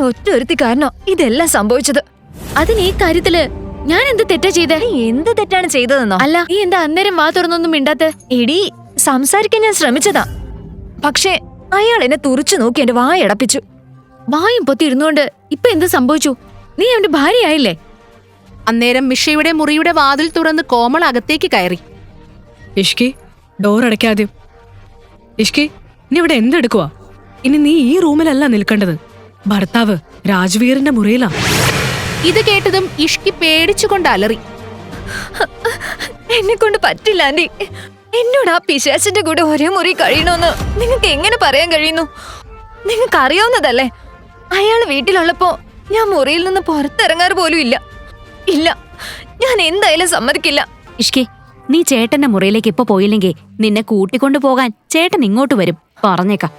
ഒറ്റ ഒരുത്തി കാരണം ഇതെല്ലാം സംഭവിച്ചത്. അതിന് ഈ കാര്യത്തില് ഞാൻ എന്ത് തെറ്റാ ചെയ്തേ? നീ എന്ത് തെറ്റാണ് ചെയ്തതെന്നോ? അല്ല, നീ എന്താ അന്നേരം വാ തുറന്നൊന്നും മിണ്ടാത്തെ? എടി, സംസാരിക്കാൻ ഞാൻ ശ്രമിച്ചതാ. പക്ഷേ അയാൾ എന്നെ തുറിച്ചു നോക്കി എന്റെ വായടപ്പിച്ചു. വായും പൊത്തി ഇരുന്നുകൊണ്ട് ഇപ്പൊ എന്ത് സംഭവിച്ചു? നീ അവന്റെ ഭാര്യയായില്ലേ? അന്നേരം മിഷയുടെ മുറിയുടെ വാതിൽ തുറന്ന് കോമൾ അകത്തേക്ക് കയറി. ഇഷ്കി, ഡോർ അടയ്ക്കാദ്യം. ഇഷ്കി, നീ ഇവിടെ എന്തെടുക്കുവാ? ഇനി നീ ഈ റൂമിലല്ല നിൽക്കേണ്ടത്. ഭർത്താവ് രാജ്വീറിന്റെ മുറിയിലാ. ഇത് കേട്ടതും ഇഷ്കി പേടിച്ചുകൊണ്ട് അലറി. എന്നെ കൊണ്ട് പറ്റില്ല ആന്റി. എന്നോട് ആ പിശാചിന്റെ കൂടെ ഒരേ മുറി കഴിയണമെന്ന് നിങ്ങൾക്ക് എങ്ങനെ പറയാൻ കഴിയുന്നു? നിങ്ങൾക്ക് അറിയാവുന്നതല്ലേ, അയാൾ വീട്ടിലുള്ളപ്പോ ഞാൻ മുറിയിൽ നിന്ന് പുറത്തിറങ്ങാറ് പോലും ഇല്ല. ഇല്ല, ഞാൻ എന്തായാലും സമ്മതിക്കില്ല. ഇഷ്കി, നീ ചേട്ടന്റെ മുറിയിലേക്ക് ഇപ്പൊ പോയില്ലെങ്കിൽ നിന്നെ കൂട്ടിക്കൊണ്ടു പോകാൻ ചേട്ടൻ ഇങ്ങോട്ട് വരും. പറഞ്ഞേക്കാം.